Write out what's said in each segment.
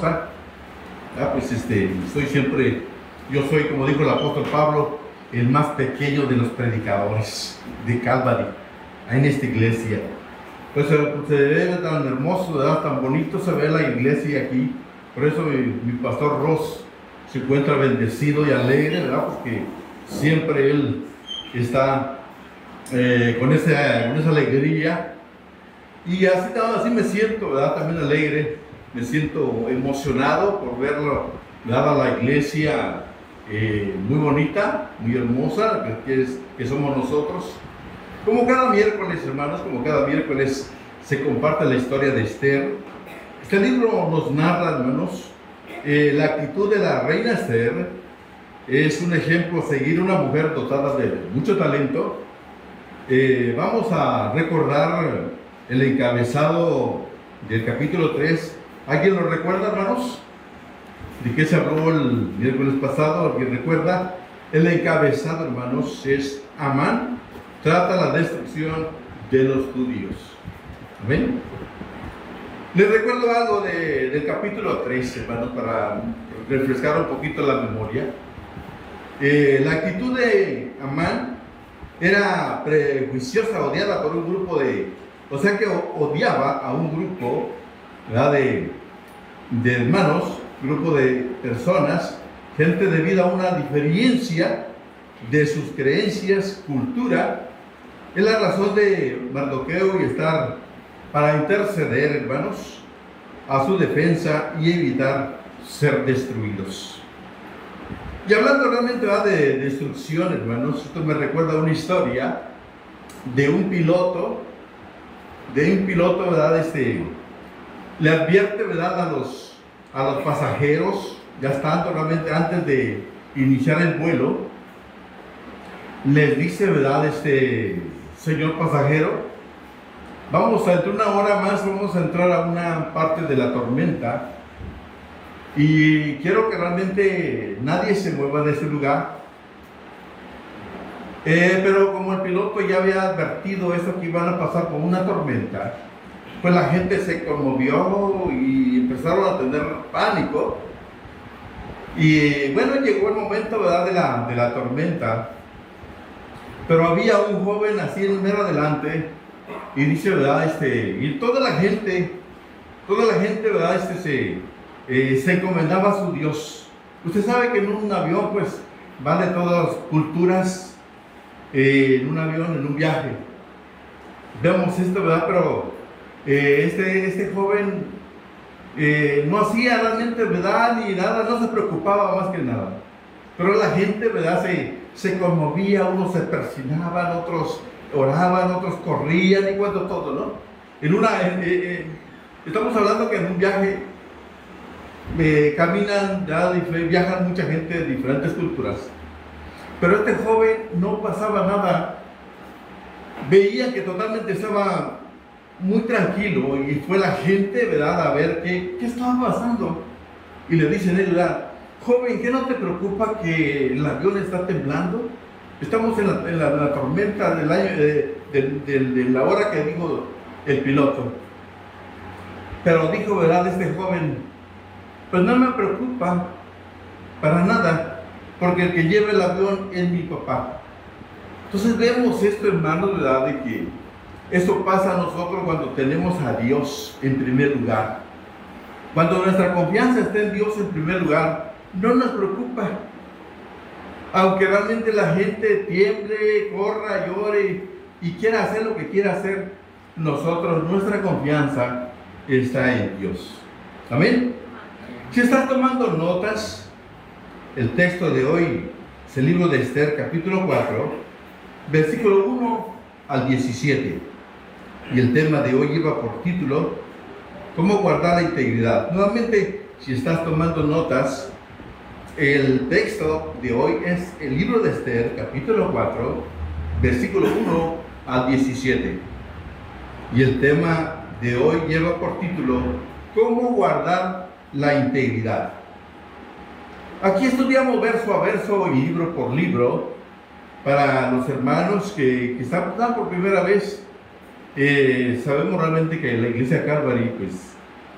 hermosa. Pues soy siempre, yo soy, como dijo el apóstol Pablo, el más pequeño de los predicadores de Calvary, en esta iglesia. Pues se ve tan hermoso, ¿verdad? Tan bonito se ve la iglesia aquí. Por eso mi pastor Ross se encuentra bendecido y alegre, ¿verdad? Porque siempre él está con esa alegría. Y así me siento, ¿verdad? También alegre, me siento emocionado por verlo, ¿verdad? A la iglesia muy bonita, muy hermosa, que somos nosotros. Como cada miércoles, hermanos, como cada miércoles se comparte la historia de Esther. Este libro nos narra, hermanos, la actitud de la reina Esther. Es un ejemplo a seguir, una mujer dotada de mucho talento. Vamos a recordar el encabezado del capítulo 3. ¿Alguien lo recuerda, hermanos? ¿De qué se habló el miércoles pasado? ¿Alguien recuerda? El encabezado, hermanos, es Amán trata la destrucción de los judíos. Amén. Les recuerdo algo del capítulo 3, hermanos, para refrescar un poquito la memoria. La actitud de Amán era prejuiciosa, odiada por un grupo o sea que odiaba a un grupo, ¿verdad? de hermanos, grupo de personas, gente debido a una diferencia de sus creencias, cultura. Es la razón de Mardoqueo y estar para interceder, hermanos, a su defensa y evitar ser destruidos. Y hablando realmente de destrucción, hermanos, esto me recuerda una historia de un piloto, ¿verdad? Le advierte, ¿verdad? a los pasajeros, ya estando realmente antes de iniciar el vuelo, les dice, ¿verdad? Señor pasajero, entre una hora más vamos a entrar a una parte de la tormenta y quiero que realmente nadie se mueva de ese lugar. Pero como el piloto ya había advertido eso, que iban a pasar por una tormenta, pues la gente se conmovió y empezaron a tener pánico. Y bueno, llegó el momento, ¿verdad? de la tormenta. Pero había un joven así en mero adelante y dice, ¿verdad? Y toda la gente, ¿verdad? Se encomendaba a su Dios. Usted sabe que en un avión, pues, van de todas las culturas, en un avión, en un viaje. Vemos esto, ¿verdad? Pero este joven no hacía realmente, ¿verdad? Ni nada, no se preocupaba más que nada. Pero la gente, ¿verdad? Se conmovía, unos se persinaban, otros oraban, otros corrían y cuento todo, ¿no? Estamos hablando que en un viaje caminan, viajan mucha gente de diferentes culturas. Pero este joven no pasaba nada. Veía que totalmente estaba muy tranquilo y fue la gente, ¿verdad? A ver qué estaba pasando. Y le dicen él, ¿verdad? Joven, ¿qué no te preocupa que el avión está temblando? Estamos en la tormenta del año, de la hora que dijo el piloto. Pero dijo, ¿verdad? Este joven, pues no me preocupa para nada, porque el que lleva el avión es mi papá. Entonces vemos esto, hermanos, ¿verdad? De que esto pasa a nosotros cuando tenemos a Dios en primer lugar. Cuando nuestra confianza está en Dios en primer lugar, no nos preocupa. Aunque realmente la gente tiemble, corra, llore y quiera hacer lo que quiera hacer, nuestra confianza está en Dios. Amén. Si estás tomando notas, el texto de hoy es el libro de Esther, capítulo 4, versículo 1 al 17. Y el tema de hoy lleva por título ¿Cómo guardar la integridad? Nuevamente, si estás tomando notas, el texto de hoy es el libro de Esther, capítulo 4, versículo 1 al 17. Y el tema de hoy lleva por título ¿Cómo guardar la integridad? Aquí estudiamos verso a verso y libro por libro. Para los hermanos que están por primera vez, sabemos realmente que la iglesia Calvary, pues,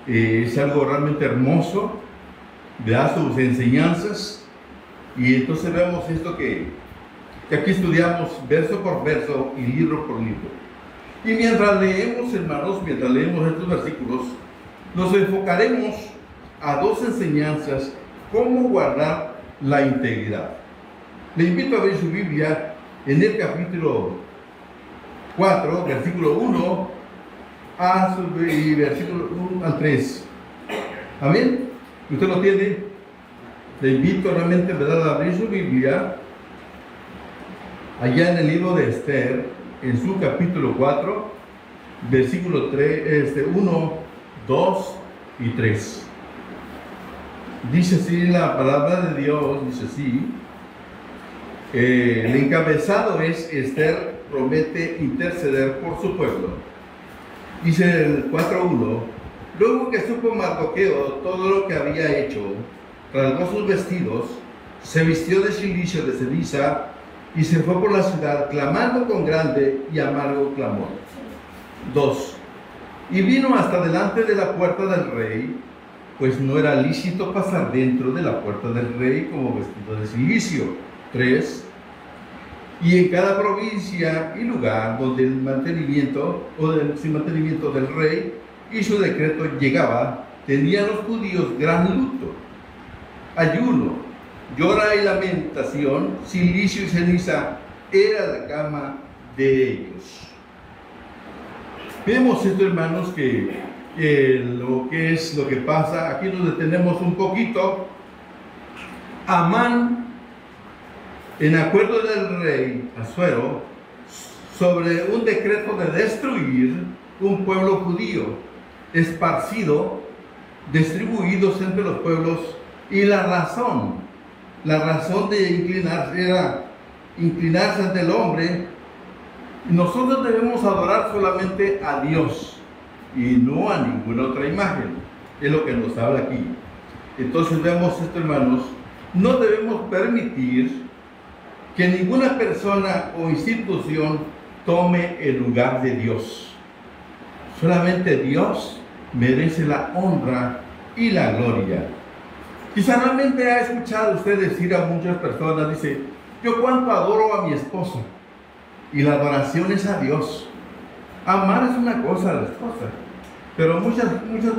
Es algo realmente hermoso, da sus enseñanzas. Y entonces vemos esto que aquí estudiamos verso por verso y libro por libro. Y mientras leemos, hermanos, mientras leemos estos versículos, nos enfocaremos a dos enseñanzas: cómo guardar la integridad. Le invito a ver su Biblia en el capítulo 4, versículo 1 y versículo 1 al 3. Amén. ¿Usted lo tiene? Le invito realmente, ¿verdad?, a abrir su Biblia allá en el libro de Esther, en su capítulo 4, versículo 1, 2 y 3. Dice así la palabra de Dios, dice así: el encabezado es: Esther promete interceder por su pueblo. Dice el 4:1: luego que supo Mardoqueo todo lo que había hecho, rasgó sus vestidos, se vistió de cilicio de ceniza y se fue por la ciudad clamando con grande y amargo clamor. 2. Y vino hasta delante de la puerta del rey, pues no era lícito pasar dentro de la puerta del rey como vestido de cilicio. 3. Y en cada provincia y lugar donde el mantenimiento del rey y su decreto llegaba, tenían los judíos gran luto, ayuno, llora y lamentación, cilicio y ceniza era la cama de ellos. Vemos esto, hermanos, que lo que pasa, aquí nos detenemos un poquito. Amán, en acuerdo del rey Asuero, sobre un decreto de destruir un pueblo judío, esparcido, distribuidos entre los pueblos, y la razón de inclinarse era inclinarse ante el hombre. Nosotros debemos adorar solamente a Dios y no a ninguna otra imagen. Es lo que nos habla aquí. Entonces vemos esto, hermanos. No debemos permitir que ninguna persona o institución tome el lugar de Dios. Solamente Dios merece la honra y la gloria. Quizá realmente ha escuchado usted decir a muchas personas, dice: yo cuánto adoro a mi esposa. Y la adoración es a Dios. Amar es una cosa, la esposa. Pero muchas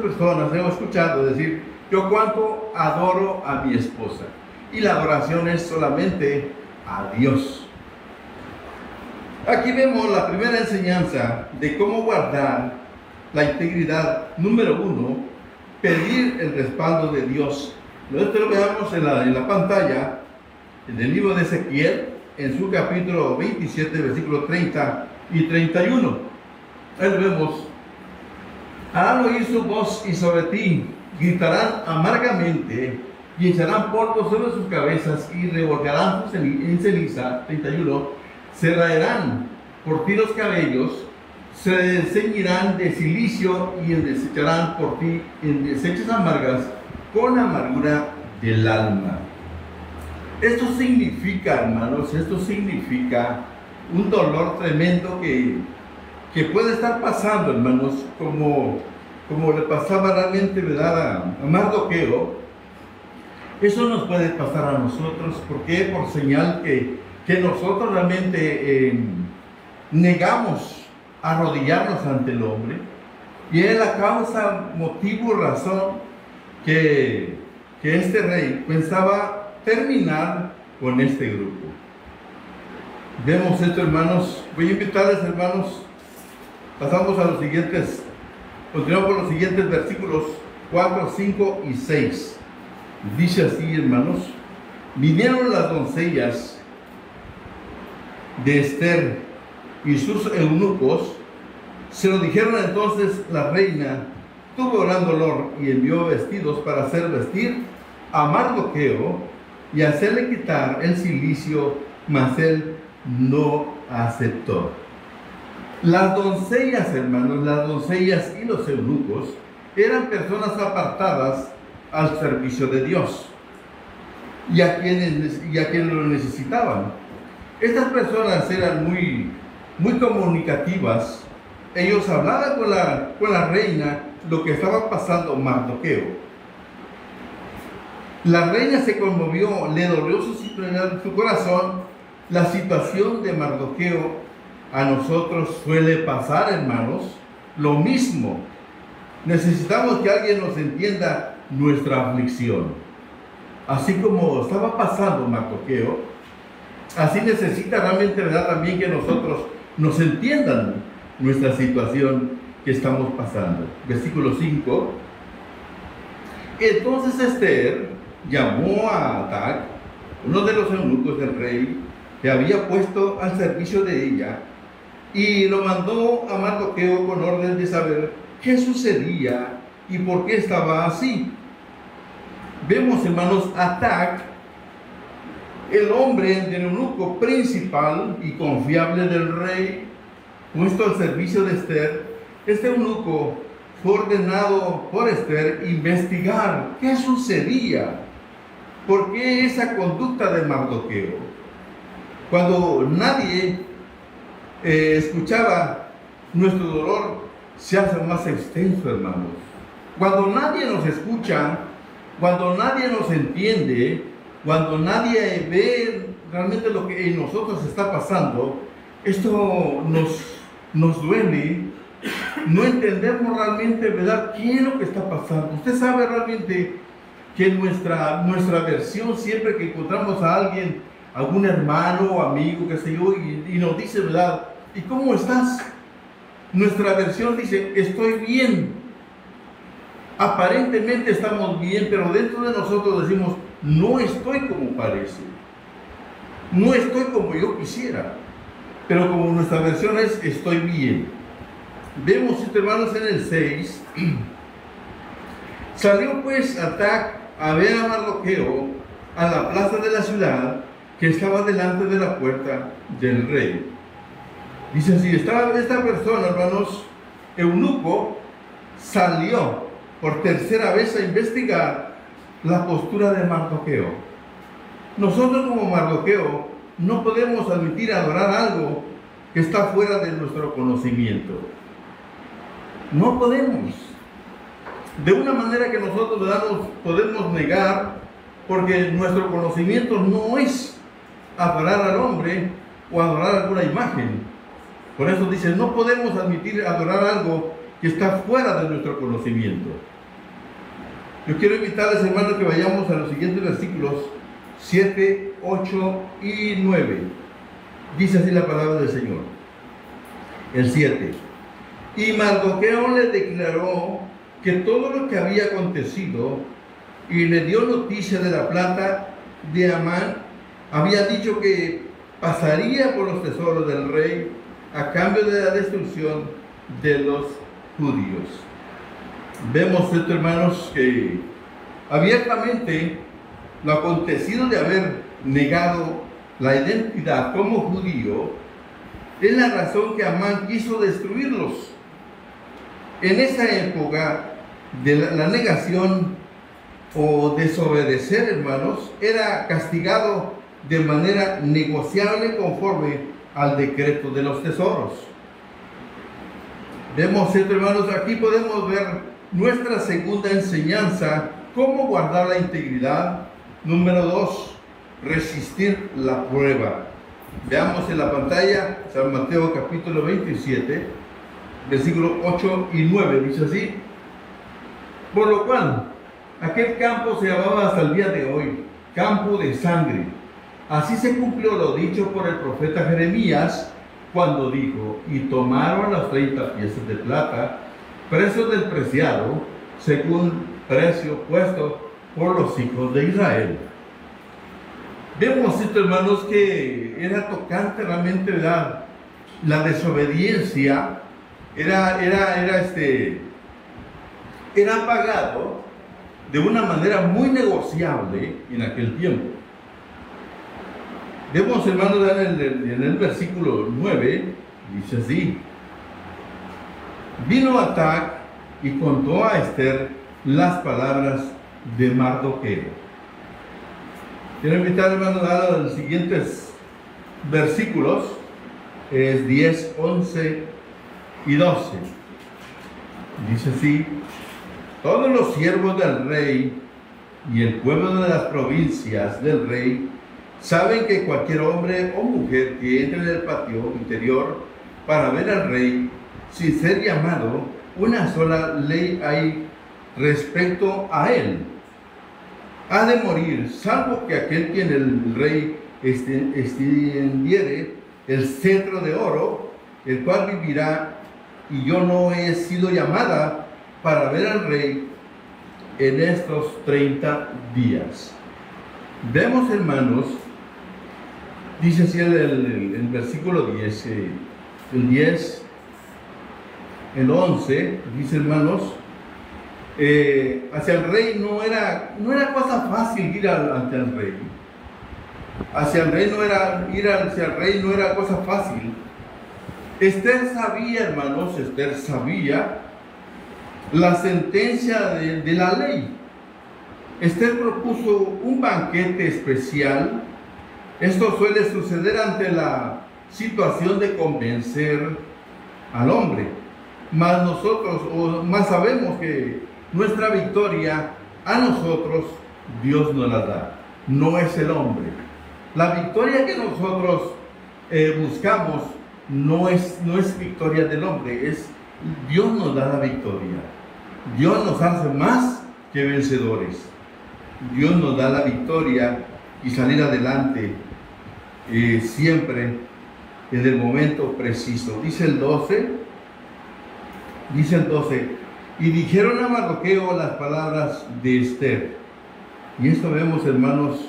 personas hemos escuchado decir: yo cuánto adoro a mi esposa. Y la adoración es solamente a Dios. Aquí vemos la primera enseñanza de cómo guardar la integridad. Número 1, pedir el respaldo de Dios. Esto lo veamos en la pantalla, en el libro de Ezequiel, en su capítulo 27, versículos 30 y 31. Ahí lo vemos. Harán oír su voz y sobre ti gritarán amargamente y echarán polvo sobre sus cabezas y revolcarán en ceniza. 31. Se raerán por ti los cabellos, se ceñirán de cilicio y desecharán por ti en desechas amargas con amargura del alma. Esto significa, hermanos, un dolor tremendo que puede estar pasando, hermanos, como le pasaba realmente, ¿verdad?, a Mardoqueo. Eso nos puede pasar a nosotros. ¿Por qué? Por señal que nosotros realmente negamos arrodillarnos ante el hombre. Y es la causa, motivo, razón que este rey pensaba terminar con este grupo. Vemos esto, hermanos. Voy a invitarles, hermanos, pasamos a los siguientes, continuamos con los siguientes versículos 4, 5 y 6. Dice así, hermanos: vinieron las doncellas de Esther y sus eunucos, se lo dijeron entonces la reina, tuvo gran dolor y envió vestidos para hacer vestir a Mardoqueo y hacerle quitar el cilicio, mas él no aceptó. Las doncellas, hermanos, las doncellas y los eunucos eran personas apartadas al servicio de Dios y a quienes lo necesitaban. Estas personas eran muy comunicativas. Ellos hablaban con la reina lo que estaba pasando Mardoqueo, la reina se conmovió, le dolió su corazón. La situación de Mardoqueo a nosotros suele pasar, hermanos, lo mismo. Necesitamos que alguien nos entienda nuestra aflicción. Así como estaba pasando Mardoqueo, así necesita realmente, ¿verdad?, también que nosotros nos entiendan nuestra situación que estamos pasando. Versículo 5. Entonces Esther llamó a Atac, uno de los eunucos del rey, que había puesto al servicio de ella, y lo mandó a Mardoqueo con orden de saber qué sucedía y por qué estaba así. Vemos, hermanos, Atac, el hombre del eunuco principal y confiable del rey, puesto al servicio de Esther. Este eunuco fue ordenado por Esther investigar qué sucedía, por qué esa conducta de Mardoqueo. Cuando nadie escuchaba, nuestro dolor se hace más extenso, hermanos. Cuando nadie nos escucha, cuando nadie nos entiende, cuando nadie ve realmente lo que en nosotros está pasando, esto nos duele. No entendemos realmente, ¿verdad?, qué es lo que está pasando. Usted sabe realmente que nuestra versión, siempre que encontramos a alguien, algún hermano o amigo, qué sé yo, y nos dice, ¿verdad?, ¿y cómo estás? Nuestra versión dice, estoy bien. Aparentemente estamos bien, pero dentro de nosotros decimos, no estoy como parece. No estoy como yo quisiera. Pero como nuestra versión es, estoy bien. Vemos, hermanos, en el 6. Salió pues Atac a ver a Mardoqueo a la plaza de la ciudad que estaba delante de la puerta del rey. Dice así, estaba esta persona, hermanos, eunuco, salió por tercera vez a investigar la postura de Mardoqueo. Nosotros como Mardoqueo no podemos admitir adorar algo que está fuera de nuestro conocimiento. No podemos. De una manera que nosotros podemos negar, porque nuestro conocimiento no es adorar al hombre o adorar alguna imagen. Por eso dice, no podemos admitir adorar algo que está fuera de nuestro conocimiento. Yo quiero invitarles, hermanos, que vayamos a los siguientes versículos 7, 8 y 9. Dice así la palabra del Señor. El 7. Y Mardoqueo le declaró que todo lo que había acontecido, y le dio noticia de la plata de Amán. Había dicho que pasaría por los tesoros del rey a cambio de la destrucción de los judíos. Vemos esto, hermanos, que abiertamente lo acontecido de haber negado la identidad como judío es la razón que Amán quiso destruirlos. En esa época de la negación o desobedecer, hermanos, era castigado de manera negociable conforme al decreto de los tesoros. Vemos esto, hermanos, aquí podemos ver nuestra segunda enseñanza, cómo guardar la integridad. Número 2, resistir la prueba. Veamos en la pantalla San Mateo capítulo 27, versículos 8 y 9, dice así: por lo cual, aquel campo se llamaba hasta el día de hoy campo de sangre. Así se cumplió lo dicho por el profeta Jeremías, cuando dijo: y tomaron las 30 piezas de plata, precio del preciado, según precio puesto por los hijos de Israel. Vemos esto, hermanos, que era tocante realmente, ¿verdad?, la desobediencia era pagado de una manera muy negociable en aquel tiempo. Vemos, hermanos, en el versículo 9, dice así: vino Atac y contó a Esther las palabras de Mardoqueo. Quiero invitar, hermanos, a los siguientes versículos, es 10, 11 y 12. Dice así: Todos los siervos del rey y el pueblo de las provincias del rey saben que cualquier hombre o mujer que entre en el patio interior para ver al rey, sin ser llamado, una sola ley hay respecto a él: ha de morir, salvo que aquel quien el rey extendiere el cetro de oro, el cual vivirá. Y yo no he sido llamada para ver al rey en estos 30 días. Vemos, hermanos, dice así el versículo 10, el 10, el 11, dice, hermanos, hacia el rey no era cosa fácil ir ante el rey. Hacia el rey ir hacia el rey no era cosa fácil. Esther sabía, hermanos, Esther sabía la sentencia de la ley. Esther propuso un banquete especial. Esto suele suceder ante la situación de convencer al hombre. Más sabemos que nuestra victoria a nosotros Dios nos la da, no es el hombre. La victoria que nosotros buscamos no es victoria del hombre, es Dios nos da la victoria. Dios nos hace más que vencedores. Dios nos da la victoria y salir adelante siempre en el momento preciso. Dice el 12, y dijeron a Mardoqueo las palabras de Esther. Y esto vemos, hermanos,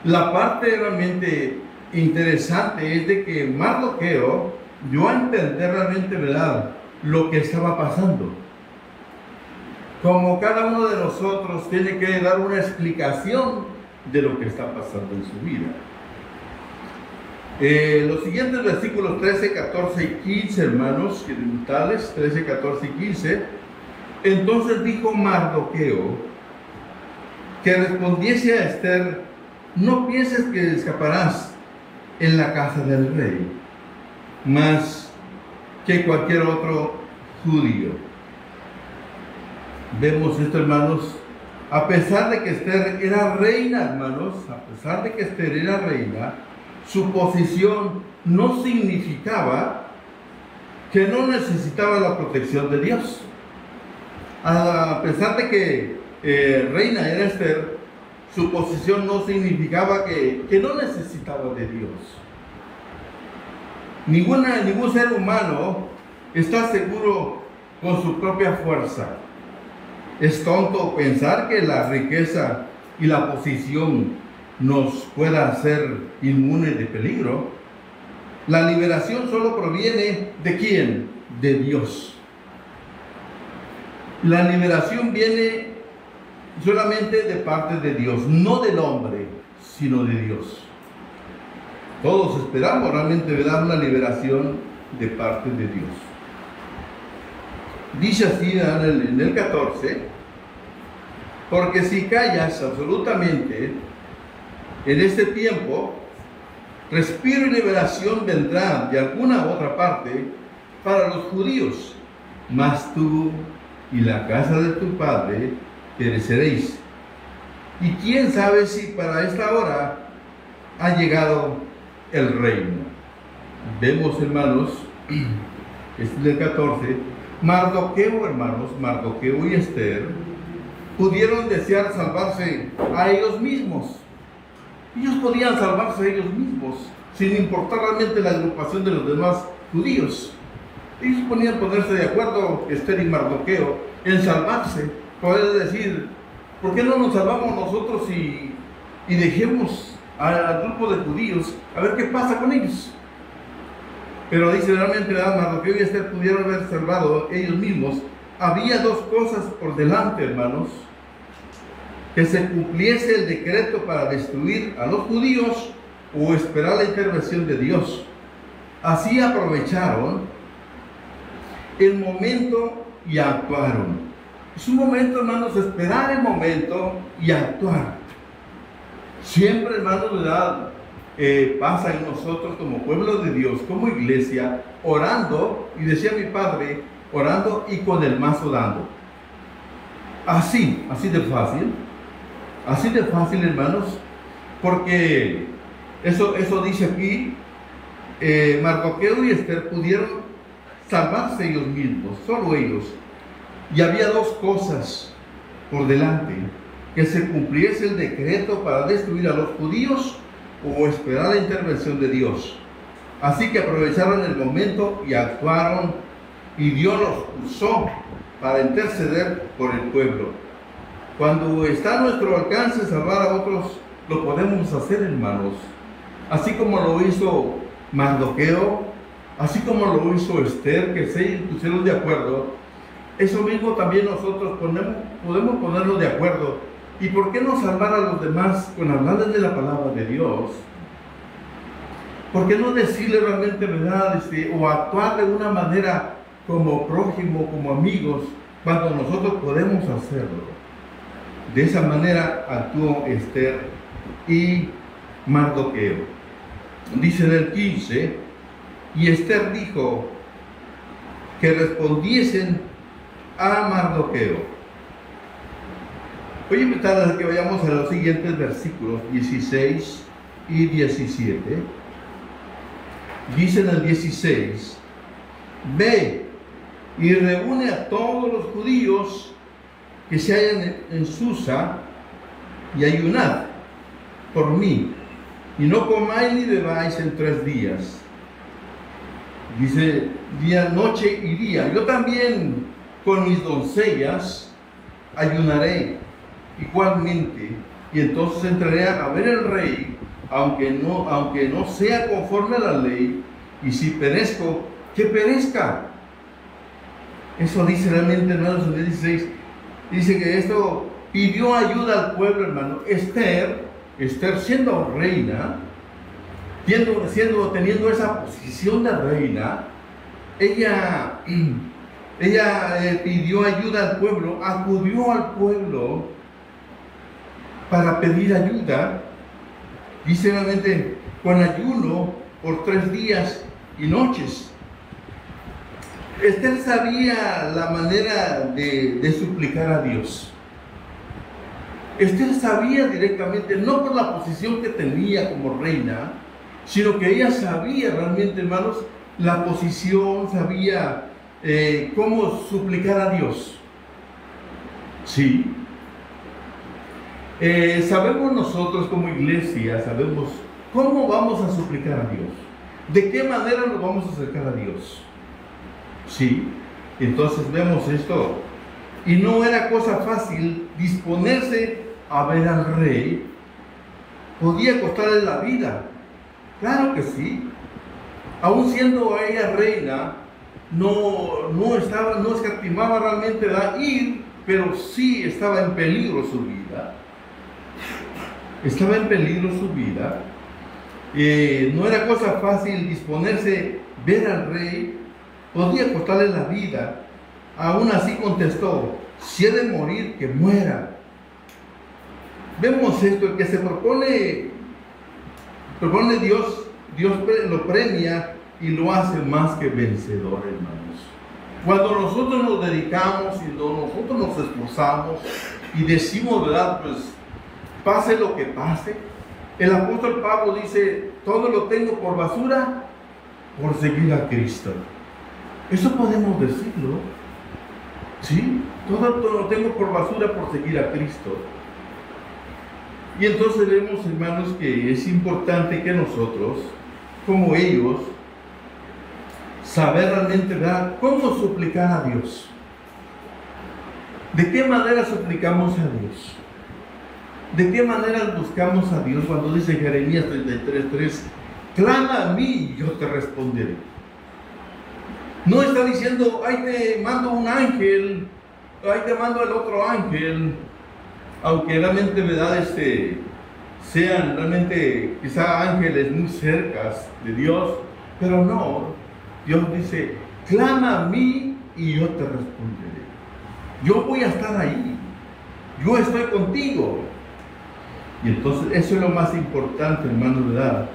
la parte realmente interesante es de que Mardoqueo dio a entender realmente, ¿verdad?, lo que estaba pasando. Como cada uno de nosotros tiene que dar una explicación de lo que está pasando en su vida. Los siguientes versículos 13, 14 y 15, hermanos, tales 13, 14 y 15. Entonces dijo Mardoqueo que respondiese a Esther: no pienses que escaparás en la casa del rey, más que cualquier otro judío. Vemos esto, hermanos, a pesar de que Esther era reina, hermanos, a pesar de que Esther era reina, su posición no significaba que no necesitaba la protección de Dios. A pesar de que reina era Esther, su posición no significaba que no necesitaba de Dios. Ningún ser humano está seguro con su propia fuerza. Es tonto pensar que la riqueza y la posición nos pueda hacer inmunes de peligro. La liberación solo proviene ¿de quién? De Dios. La liberación viene solamente de parte de Dios, no del hombre, sino de Dios. Todos esperamos realmente ver una liberación de parte de Dios. Dice así en el 14: porque si callas absolutamente en este tiempo, respiro y liberación vendrá de alguna otra parte para los judíos, mas tú y la casa de tu padre pereceréis. Y quién sabe si para esta hora ha llegado el reino. Vemos, hermanos, este es el 14, Mardoqueo, hermanos, Mardoqueo y Esther pudieron desear salvarse a ellos mismos. Ellos podían salvarse a ellos mismos, sin importar realmente la agrupación de los demás judíos. Ellos podían ponerse de acuerdo, Esther y Mardoqueo, en salvarse. Poder decir: ¿por qué no nos salvamos nosotros y dejemos al grupo de judíos a ver qué pasa con ellos? Pero dice realmente, Mardoqueo y Esther pudieron haber salvado ellos mismos. Había dos cosas por delante, hermanos: que se cumpliese el decreto para destruir a los judíos o esperar la intervención de Dios. Así aprovecharon el momento y actuaron. Es un momento, hermanos, esperar el momento y actuar. Siempre, hermanos, ¿verdad? Pasa en nosotros como pueblo de Dios, como iglesia, orando. Y decía mi padre orando y con el mazo dando. Así de fácil, hermanos, porque eso dice aquí, Mardoqueo y Esther pudieron salvarse ellos mismos, solo ellos. Y había dos cosas por delante: que se cumpliese el decreto para destruir a los judíos o esperar la intervención de Dios. Así que aprovecharon el momento y actuaron, y Dios los usó para interceder por el pueblo. Cuando está a nuestro alcance salvar a otros, lo podemos hacer, hermanos. Así como lo hizo Mardoqueo, así como lo hizo Esther, que se pusieron de acuerdo, eso mismo también nosotros podemos ponernos de acuerdo. ¿Y por qué no salvar a los demás con hablarles de la palabra de Dios? ¿Por qué no decirle realmente verdad, o actuar de una manera como prójimo, como amigos, cuando nosotros podemos hacerlo? De esa manera actuó Esther y Mardoqueo. Dice en el 15, y Esther dijo que respondiesen a Mardoqueo. Voy a invitar a que vayamos a los siguientes versículos 16 y 17. Dice en el 16: ve y reúne a todos los judíos que se hallan en Susa y ayunad por mí, y no comáis ni bebáis en 3 días. Dice día, noche y día. Yo también con mis doncellas ayunaré igualmente, y entonces entraré a ver el rey, aunque no sea conforme a la ley, y si perezco, que perezca. Eso dice realmente, hermanos, en el 16. Dice que esto pidió ayuda al pueblo, hermano. Esther siendo reina, teniendo esa posición de reina, ella pidió ayuda al pueblo, acudió al pueblo para pedir ayuda. Dice realmente, con ayuno por 3 días y noches. Esther sabía la manera de suplicar a Dios. Esther sabía directamente, no por la posición que tenía como reina, sino que ella sabía realmente, hermanos, la posición, sabía cómo suplicar a Dios. Sí. Sabemos nosotros como iglesia, sabemos cómo vamos a suplicar a Dios, de qué manera nos vamos a acercar a Dios. Sí, entonces vemos esto, y no era cosa fácil disponerse a ver al rey. Podía costarle la vida, claro que sí. Aún siendo ella reina, no escatimaba realmente ir, pero sí estaba en peligro su vida. Estaba en peligro su vida. No era cosa fácil disponerse ver al rey. Podía costarle la vida. Aún así contestó: si he de morir, que muera. Vemos esto, el que se propone Dios lo premia y lo hace más que vencedor, hermanos. Cuando nosotros nos dedicamos y nosotros nos esforzamos y decimos verdad, pues pase lo que pase. El apóstol Pablo dice: todo lo tengo por basura por seguir a Cristo. Eso podemos decirlo, ¿sí? Todo lo tengo por basura por seguir a Cristo. Y entonces vemos, hermanos, que es importante que nosotros, como ellos, saber realmente, ¿verdad?, cómo suplicar a Dios. ¿De qué manera suplicamos a Dios? ¿De qué manera buscamos a Dios? Cuando dice Jeremías 33:3, clama a mí y yo te responderé. No está diciendo: ahí te mando un ángel, ahí te mando el otro ángel, aunque realmente, ¿verdad?, sean realmente quizá ángeles muy cercas de Dios, pero no. Dios dice: clama a mí y yo te responderé. Yo voy a estar ahí, yo estoy contigo. Y entonces eso es lo más importante, hermanos, ¿verdad?,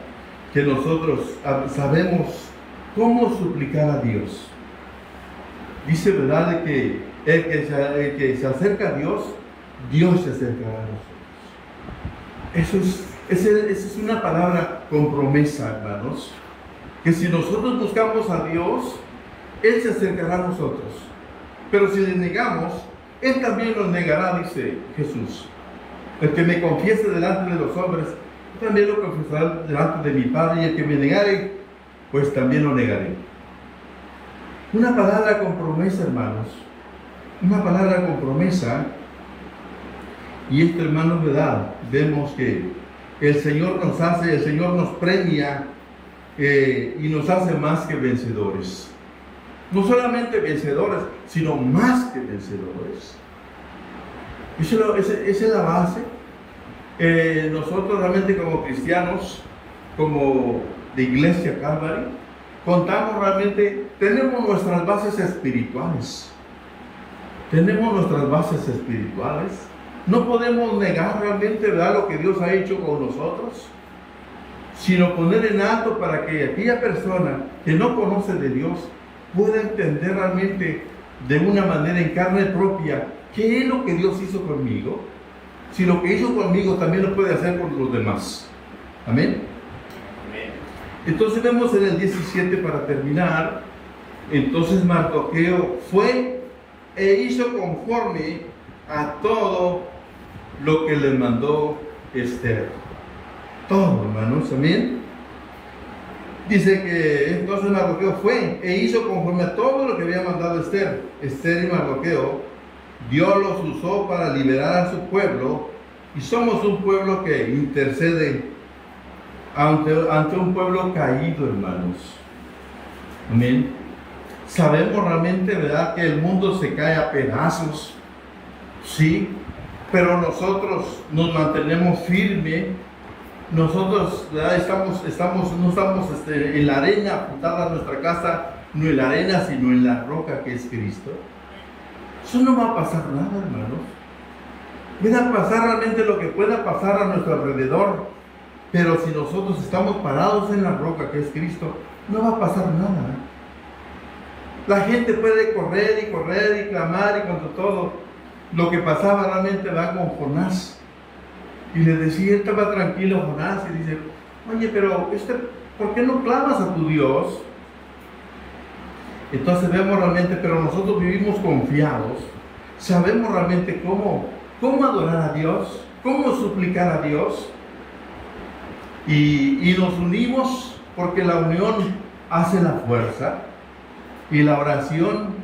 que nosotros sabemos cómo suplicar a Dios. Dice, ¿verdad?, de que el que se acerca a Dios, Dios se acercará a nosotros. Esa es una palabra con promesa, hermanos. Que si nosotros buscamos a Dios, Él se acercará a nosotros. Pero si le negamos, Él también nos negará, dice Jesús. El que me confiese delante de los hombres, también lo confesará delante de mi Padre, y el que me negare, pues también lo negaré. Una palabra con promesa, hermanos. Una palabra con promesa. Y esto, hermanos, ¿verdad? Vemos que el Señor nos premia y nos hace más que vencedores. No solamente vencedores, sino más que vencedores. Esa es la base. Nosotros realmente como cristianos, como de Iglesia Calvary, contamos realmente, tenemos nuestras bases espirituales. Tenemos nuestras bases espirituales. No podemos negar realmente, ¿verdad?, lo que Dios ha hecho con nosotros, sino poner en alto para que aquella persona que no conoce de Dios pueda entender realmente de una manera en carne propia qué es lo que Dios hizo conmigo. Si lo que hizo conmigo también lo puede hacer con los demás. Amén. Entonces vemos en el 17, para terminar. Entonces Mardoqueo fue e hizo conforme a todo lo que le mandó Esther. Todo, hermanos, amén. Dice que entonces Mardoqueo fue e hizo conforme a todo lo que había mandado Esther. Esther y Mardoqueo, Dios los usó para liberar a su pueblo, y somos un pueblo que intercede ante un pueblo caído, hermanos. Amén. Sabemos realmente, ¿verdad?, que el mundo se cae a pedazos, sí, pero nosotros nos mantenemos firmes. Nosotros, ¿verdad?, no estamos en la arena apuntada a nuestra casa, no en la arena, sino en la roca que es Cristo. Eso no va a pasar nada, hermanos. Puede pasar realmente lo que pueda pasar a nuestro alrededor, pero si nosotros estamos parados en la roca que es Cristo, no va a pasar nada. La gente puede correr y correr y clamar y contra todo. Lo que pasaba realmente va con Jonás. Y le decía, él estaba tranquilo, Jonás, y dice, oye, pero ¿por qué no clamas a tu Dios? Entonces vemos realmente, pero nosotros vivimos confiados, sabemos realmente cómo adorar a Dios, cómo suplicar a Dios, y nos unimos porque la unión hace la fuerza, y la oración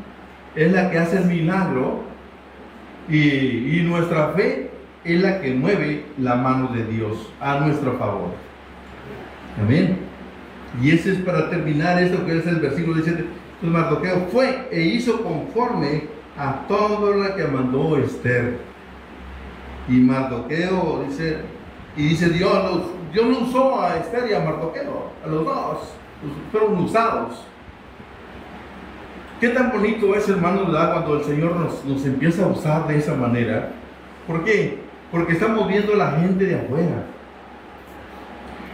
es la que hace el milagro, y nuestra fe es la que mueve la mano de Dios a nuestro favor. Amén. Y ese es, para terminar esto, que es el versículo 17. Entonces Mardoqueo fue e hizo conforme a todo lo que mandó Esther. Y Mardoqueo dice Dios lo usó a Esther y a Mardoqueo, a los dos, fueron usados. Qué tan bonito es, hermanos, ¿verdad?, cuando el Señor nos empieza a usar de esa manera. ¿Por qué? Porque estamos viendo la gente de afuera.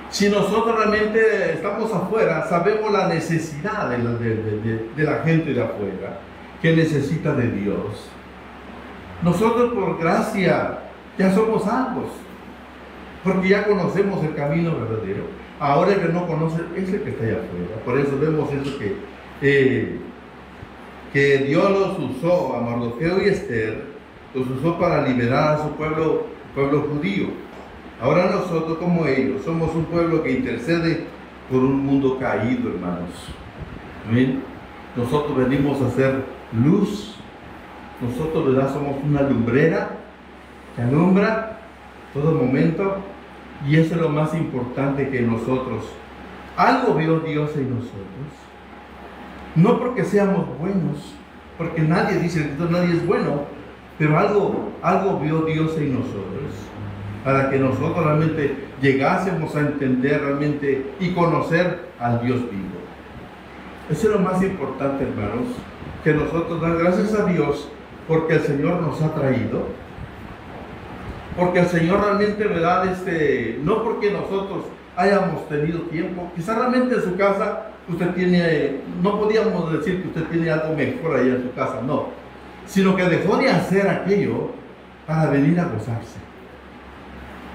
Si nosotros realmente estamos afuera, sabemos la necesidad de la gente de afuera, que necesita de Dios. Nosotros, por gracia, ya somos salvos, porque ya conocemos el camino verdadero. Ahora el que no conoce es el que está allá afuera. Por eso vemos eso, que Dios los usó a Mardoqueo y Esther, los usó para liberar a su pueblo judío. Ahora nosotros, como ellos, somos un pueblo que intercede por un mundo caído, hermanos. ¿Amén? Nosotros venimos a ser luz. Nosotros, ¿verdad?, somos una lumbrera que alumbra todo momento, y eso es lo más importante, que nosotros, algo vio Dios en nosotros. No porque seamos buenos, porque nadie dice que nadie es bueno, pero algo vio Dios en nosotros, para que nosotros realmente llegásemos a entender realmente y conocer al Dios vivo. Eso es lo más importante, hermanos, que nosotros dan gracias a Dios porque el Señor nos ha traído, porque el Señor realmente, ¿verdad?, no porque nosotros hayamos tenido tiempo. Quizá realmente en su casa usted tiene, no podíamos decir que usted tiene algo mejor allá en su casa, no, sino que dejó de hacer aquello para venir a gozarse.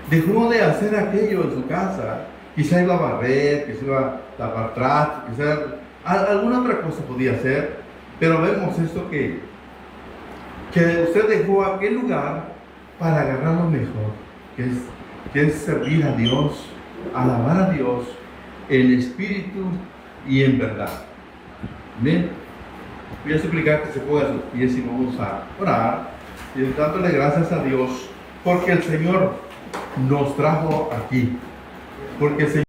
Dejó de hacer aquello en su casa. Quizá iba a barrer, quizá iba a lavar trastos, quizá alguna otra cosa podía hacer, pero vemos esto que usted dejó aquel lugar para agarrar lo mejor, que es servir a Dios, alabar a Dios en espíritu y en verdad. Amén. Voy a suplicar que se ponga a sus pies y vamos a orar y dándole gracias a Dios porque el Señor nos trajo aquí, porque el Señor